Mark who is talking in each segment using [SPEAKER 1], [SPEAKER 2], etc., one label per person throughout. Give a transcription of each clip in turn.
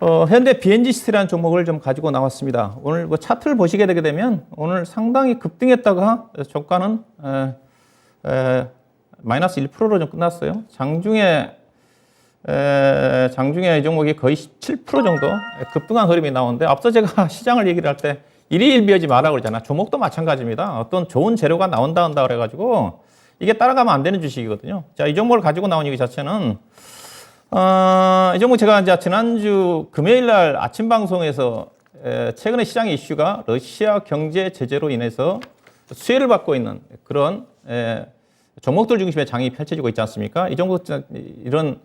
[SPEAKER 1] 현대 BNGC라는 종목을 좀 가지고 나왔습니다. 오늘 뭐 차트를 보시게 되게 되면 오늘 상당히 급등했다가 종가는 마이너스 1%로 좀 끝났어요. 장중에 이 종목이 거의 17% 정도 급등한 흐름이 나오는데, 앞서 제가 시장을 얘기를 할 때 일희일비하지 마라 그러잖아. 종목도 마찬가지입니다. 어떤 좋은 재료가 나온다 그래가지고 이게 따라가면 안 되는 주식이거든요. 자, 이 종목을 가지고 나온 이유 자체는 이 종목 제가 이제 지난주 금요일 날 아침 방송에서 최근에 시장의 이슈가 러시아 경제 제재로 인해서 수혜를 받고 있는 그런 종목들 중심의 장이 펼쳐지고 있지 않습니까? 이 종목 이런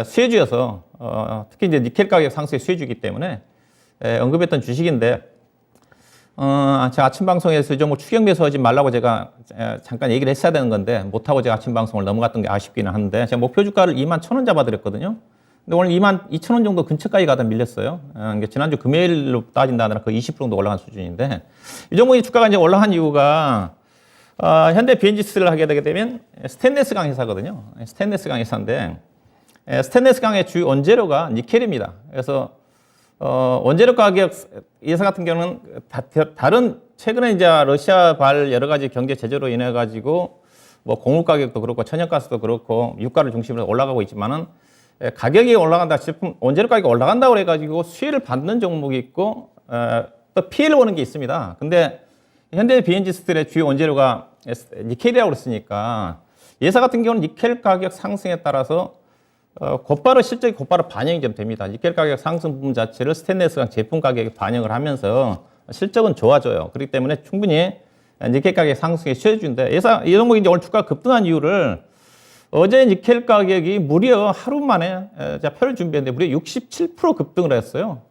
[SPEAKER 1] 수혜주여서 특히 이제 니켈 가격 상승의 수혜주이기 때문에 언급했던 주식인데, 제가 아침 방송에서 이 종목 추경 매수하지 말라고 제가 잠깐 얘기를 했어야 되는 건데 못하고 제가 아침 방송을 넘어갔던 게 아쉽기는 한데, 제가 목표 주가를 21,000원 잡아드렸거든요. 근데 오늘 22,000원 정도 근처까지 가다 밀렸어요. 지난주 금요일로 따진다면 거의 20% 정도 올라간 수준인데, 이 종목이 주가가 이제 올라간 이유가 현대 BNGC를 하게 되게 되면 스테인리스 강 회사거든요. 스테인리스 강 회사인데, 스테인리스 강의 주요 원재료가 니켈입니다. 그래서 원재료 가격 회사 같은 경우는 다른 최근에 이제 러시아발 여러 가지 경제 제재로 인해 가지고 뭐 공급 가격도 그렇고 천연가스도 그렇고 유가를 중심으로 올라가고 있지만은, 가격이 올라간다 싶으면 원재료 가격이 올라간다고 그래 가지고 수혜를 받는 종목이 있고 또 피해를 보는 게 있습니다. 근데 현대 BNG스틸의 주요 원재료가 니켈이라고 그랬으니까, 예사 같은 경우는 니켈 가격 상승에 따라서 실적이 곧바로 반영이 좀 됩니다. 니켈 가격 상승 부분 자체를 스테인리스강 제품 가격에 반영을 하면서 실적은 좋아져요. 그렇기 때문에 충분히 니켈 가격 상승에 쉬어준데, 이 종목이 이제 오늘 주가 급등한 이유를, 어제 니켈 가격이 무려 하루 만에 제가 표를 준비했는데 무려 67% 급등을 했어요.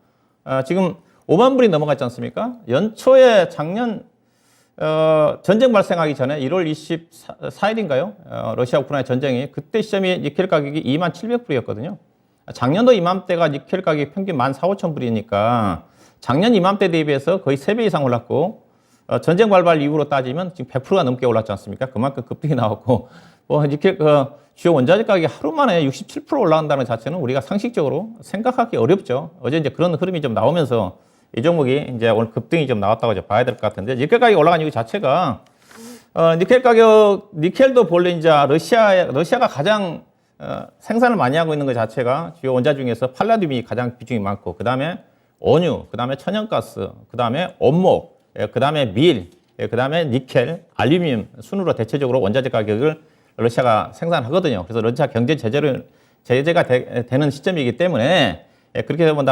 [SPEAKER 1] 지금 5만 불이 넘어갔지 않습니까? 연초에 작년 전쟁 발생하기 전에 1월 24일인가요? 러시아 우크라이나 전쟁이, 그때 시점이 니켈 가격이 27,700불이었거든요. 작년도 이맘때가 니켈 가격이 평균 14,500불이니까 작년 이맘때 대비해서 거의 3배 이상 올랐고, 전쟁 발발 이후로 따지면 지금 100%가 넘게 올랐지 않습니까? 그만큼 급등이 나왔고, 니켈 주요 원자재 가격이 하루 만에 67% 올라간다는 자체는 우리가 상식적으로 생각하기 어렵죠. 어제 이제 그런 흐름이 좀 나오면서 이 종목이 이제 오늘 급등이 좀 나왔다고 이제 봐야 될 것 같은데, 니켈 가격이 올라간 이유 자체가, 니켈도 본래 이제 러시아가 가장 생산을 많이 하고 있는 것 자체가 주요 원자 중에서 팔라듐이 가장 비중이 많고, 그 다음에 원유, 그 다음에 천연가스, 그 다음에 원목, 그 다음에 밀, 그 다음에 니켈, 알루미늄 순으로 대체적으로 원자재 가격을 러시아가 생산하거든요. 그래서 러시아 경제 제재가 되는 시점이기 때문에, 그렇게 되면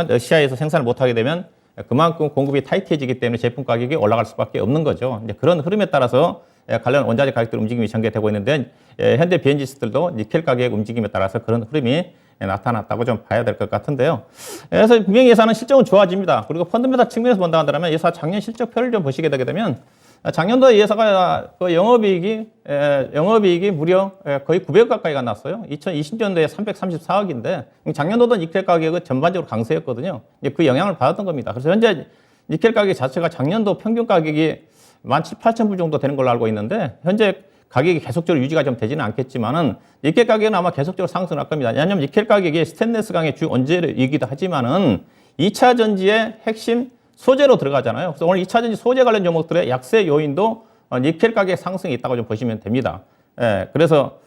[SPEAKER 1] 러시아에서 생산을 못하게 되면 그만큼 공급이 타이트해지기 때문에 제품 가격이 올라갈 수밖에 없는 거죠. 이제 그런 흐름에 따라서 관련 원자재 가격들 움직임이 전개되고 있는데, 현대 BNG스들도 니켈 가격 움직임에 따라서 그런 흐름이 나타났다고 좀 봐야 될 것 같은데요. 그래서 분명히 예사는 실적은 좋아집니다. 그리고 펀드메타 측면에서 본다 한다면, 예사 작년 실적표를 좀 보시게 되게 되면, 작년도 예사가 영업이익이 무려 거의 900억 가까이 갔났어요. 2020년도에 334억인데 작년도도 니켈 가격은 전반적으로 강세였거든요. 그 영향을 받았던 겁니다. 그래서 현재 니켈 가격 자체가 작년도 평균 가격이 17,800불 정도 되는 걸로 알고 있는데, 현재 가격이 계속적으로 유지가 좀 되지는 않겠지만은 니켈 가격은 아마 계속적으로 상승할 겁니다. 왜냐하면 니켈 가격이 스테인리스 강의 주 원재료이기도 하지만은 2차 전지의 핵심 소재로 들어가잖아요. 그래서 오늘 2차 전지 소재 관련 종목들의 약세 요인도 니켈 가격 상승이 있다고 좀 보시면 됩니다. 그래서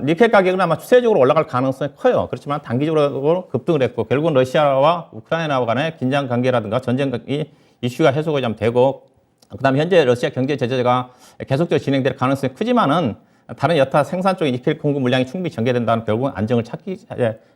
[SPEAKER 1] 니켈 가격은 아마 추세적으로 올라갈 가능성이 커요. 그렇지만 단기적으로 급등을 했고, 결국은 러시아와 우크라이나 간의 긴장 관계라든가 전쟁이 이슈가 해소가 좀 되고, 그다음에 현재 러시아 경제 제재가 계속적으로 진행될 가능성이 크지만은, 다른 여타 생산 쪽의 니켈 공급 물량이 충분히 전개된다면 결국은 안정을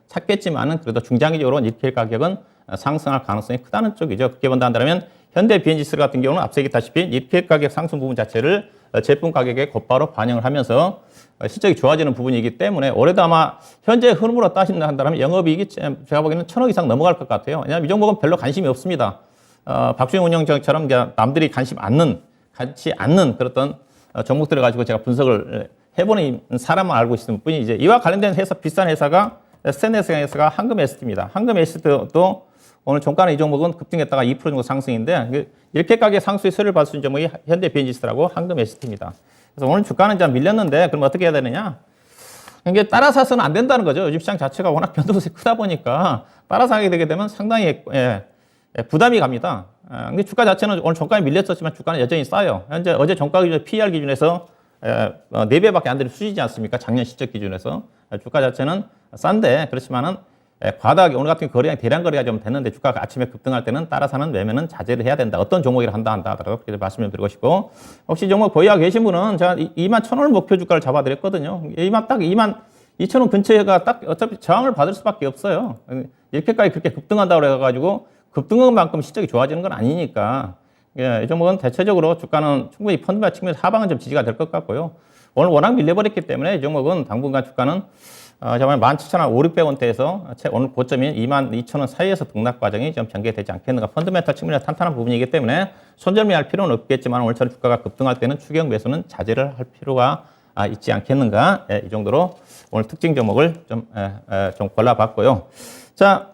[SPEAKER 1] 찾겠지만은, 그래도 중장기적으로 니켈 가격은 상승할 가능성이 크다는 쪽이죠. 그렇게 본다 한다면 현대 BNG스 같은 경우는 앞서 얘기했다시피 니켈 가격 상승 부분 자체를 제품 가격에 곧바로 반영을 하면서 실적이 좋아지는 부분이기 때문에, 올해도 아마 현재 흐름으로 따진다 한다면 영업이익이 제가 보기에는 1,000억 이상 넘어갈 것 같아요. 왜냐하면 이 종목은 별로 관심이 없습니다. 박주영 운영자처럼 남들이 관심 갖지 않는 그런 종목들을 가지고 제가 분석을 해보는 사람만 알고 있을 뿐이, 이제 이와 관련된 회사, 비싼 회사가 스테인리스 회사가 황금 에스트입니다. 황금 에스트도 오늘 종가는 이 종목은 급등했다가 2% 정도 상승인데, 이렇게 가격 상수의 수혜를 받을 수 있는 종목이 현대 BNG스라고 황금 에스트입니다. 그래서 오늘 주가는 이제 밀렸는데, 그럼 어떻게 해야 되느냐? 이게 따라 사서는 안 된다는 거죠. 요즘 시장 자체가 워낙 변동성이 크다 보니까 따라서 하게 되게 되면 상당히 부담이 갑니다. 근데 주가 자체는 오늘 종가에 밀렸었지만 주가는 여전히 싸요. 현재 어제 종가 기준 PER 기준에서 4배밖에 안 되는 수준이지 않습니까? 작년 실적 기준에서. 주가 자체는 싼데 그렇지만은 과다하게 오늘 같은 거래량 대량 거래가 좀 됐는데 주가가 아침에 급등할 때는 따라 사는 매매는 자제를 해야 된다. 어떤 종목이라 한다 하더라도 그렇게 말씀을 드리고 싶고 혹시 종목 보유하고 계신 분은 제가 2만 1,000원을 목표 주가를 잡아드렸거든요. 2만 2,000원 근처가 딱 어차피 저항을 받을 수밖에 없어요. 이렇게까지 그렇게 급등한다고 해가지고 급등한 만큼 실적이 좋아지는 건 아니니까 이 종목은 대체적으로 주가는 충분히 펀드메이커 측면에서 하방은 좀 지지가 될 것 같고요. 오늘 워낙 밀려버렸기 때문에 이 종목은 당분간 주가는 정말 17,500원대에서 오늘 고점인 22,000원 사이에서 등락 과정이 좀 전개되지 않겠는가. 펀드멘탈 측면에서 탄탄한 부분이기 때문에 손절매할 필요는 없겠지만 오늘처럼 주가가 급등할 때는 추격 매수는 자제를 할 필요가 있지 않겠는가. 이 정도로 오늘 특징 종목을 좀 골라봤고요. 자,